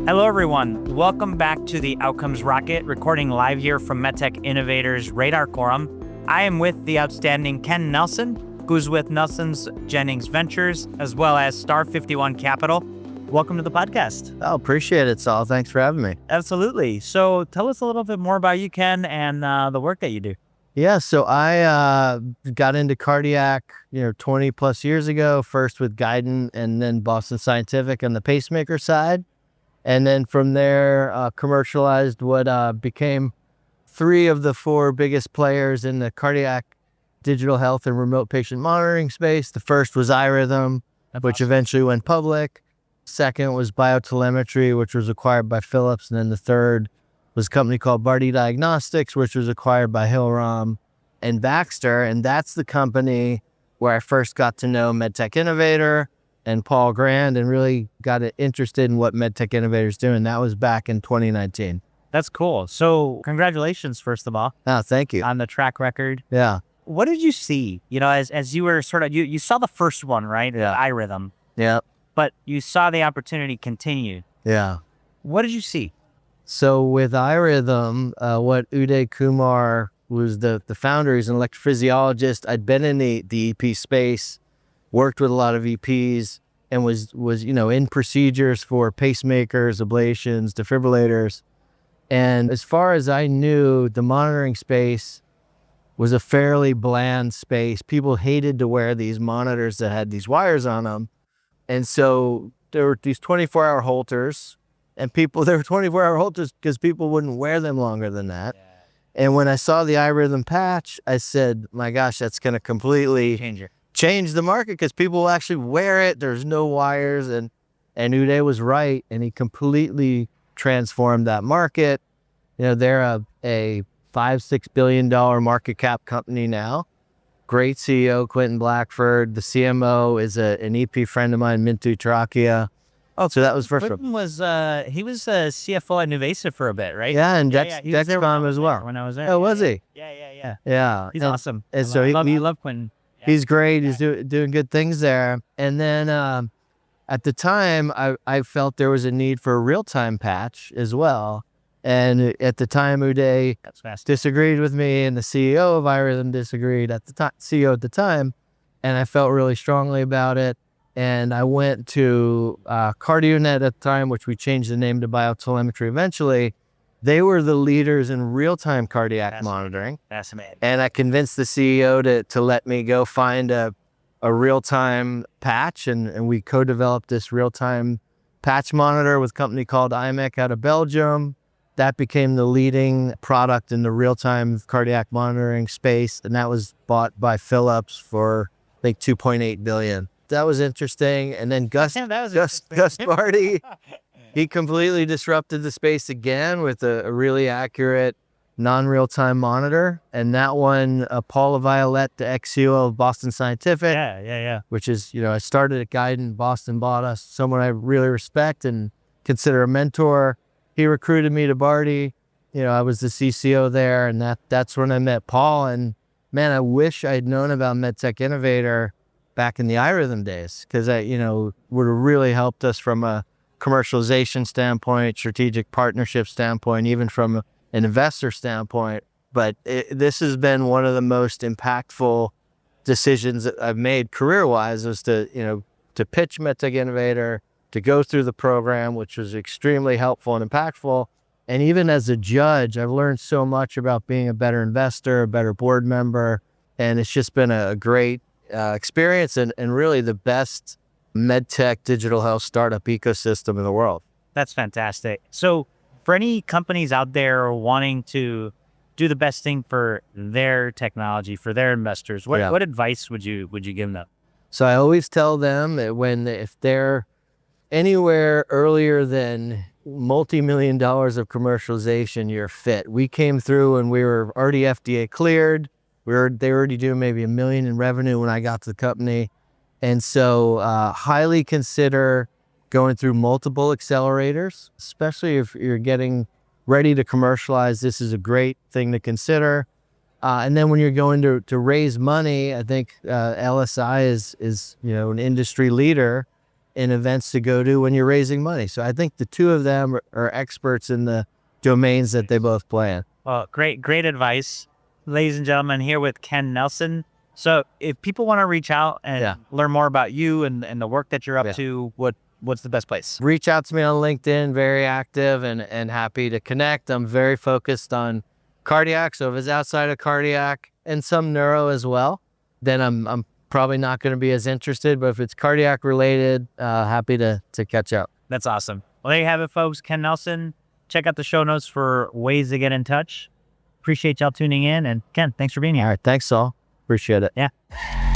Hello, everyone. Welcome back to the Outcomes Rocket, recording live here from Medtech Innovator's Radar Quorum. I am with the outstanding Ken Nelson, who's with Nelson Jennings Ventures, as well as Star 51 Capital. Welcome to the podcast. Oh, appreciate it, Saul. Thanks for having me. Absolutely. So tell us a little bit more about you, Ken, and the work that you do. Yeah, so I got into cardiac, 20 plus years ago, first with Guidant and then Boston Scientific on the pacemaker side. And then from there, commercialized what became 3 of the 4 biggest players in the cardiac digital health and remote patient monitoring space. The first was iRhythm, which eventually went public. Second was BioTelemetry, which was acquired by Philips. And then the third was a company called Bardy Diagnostics, which was acquired by Hillrom and Baxter. And that's the company where I first got to know Medtech Innovator and Paul Grand and really got interested in what Medtech Innovator is doing. That was back in 2019. That's cool. So congratulations, first of all. Oh, thank you. On the track record. Yeah. What did you see, as you were sort of, you saw the first one, right? Yeah. iRhythm. Yeah. But you saw the opportunity continue. Yeah. What did you see? So with iRhythm, what Uday Kumar was the founder. He's an electrophysiologist. I'd been in the EP space, worked with a lot of EPs, and was in procedures for pacemakers, ablations, defibrillators. And as far as I knew, the monitoring space was a fairly bland space. People hated to wear these monitors that had these wires on them. And so there were these 24-hour Holters, and they were 24-hour Holters because people wouldn't wear them longer than that. Yeah. And when I saw the iRhythm patch, I said, my gosh, that's going to completely change the market because people will actually wear it. There's no wires. And Uday was right, and he completely transformed that market. They're a $5-6 billion market cap company now. Great CEO, Quentin Blackford. The CMO is an EP friend of mine, Mintu Trakia. Oh, so that was first. Quentin was he was a CFO at NuVasive for a bit, right? Yeah, and Dexcom as well. When I was there. Oh, was he? Yeah. He's awesome. And so we love Quentin. Yeah. He's great. He's doing good things there. And then at the time, I felt there was a need for a real-time patch as well. And at the time, Uday disagreed with me, and the CEO of iRhythm disagreed at the time, CEO at the time, and I felt really strongly about it. And I went to CardioNet at the time, which we changed the name to BioTelemetry eventually. They were the leaders in real-time cardiac monitoring. Fascinating. And I convinced the CEO to let me go find a real-time patch, and we co-developed this real-time patch monitor with a company called IMEC out of Belgium. That became the leading product in the real-time cardiac monitoring space, and that was bought by Philips for, I think, $2.8 billion. That was interesting. And then Gus Bardy, he completely disrupted the space again with a really accurate non-real-time monitor. And that one, Paula Violette, the ex-CEO of Boston Scientific. Yeah. Which is, I started at Guidant. Boston bought us, someone I really respect and consider a mentor. He recruited me to Bardy. I was the CCO there, and that's when I met Paul. And man, I wish I'd known about Medtech Innovator back in the iRhythm days, because would have really helped us from a commercialization standpoint, strategic partnership standpoint, even from an investor standpoint. But this has been one of the most impactful decisions that I've made career-wise, was to pitch Medtech Innovator, to go through the program, which was extremely helpful and impactful. And even as a judge, I've learned so much about being a better investor, a better board member. And it's just been a great experience and really the best medtech digital health startup ecosystem in the world. That's fantastic. So for any companies out there wanting to do the best thing for their technology, for their investors, what advice would you give them? So I always tell them that if they're anywhere earlier than multi-million dollars of commercialization, you're fit. We came through and we were already FDA cleared. They were already doing maybe $1 million in revenue when I got to the company. And so highly consider going through multiple accelerators, especially if you're getting ready to commercialize. This is a great thing to consider. And then when you're going to raise money, I think LSI is an industry leader and events to go to when you're raising money. So I think the two of them are experts in the domains that they both play in. Well, great advice. Ladies and gentlemen, here with Ken Nelson. So if people want to reach out and learn more about you and the work that you're up to, what's the best place? Reach out to me on LinkedIn, very active and happy to connect. I'm very focused on cardiac. So if it's outside of cardiac and some neuro as well, then I'm probably not going to be as interested, but if it's cardiac related, happy to catch up. That's awesome. Well, there you have it, folks. Ken Nelson. Check out the show notes for ways to get in touch. Appreciate y'all tuning in. And Ken, thanks for being here. All right. Thanks, Saul. Appreciate it. Yeah.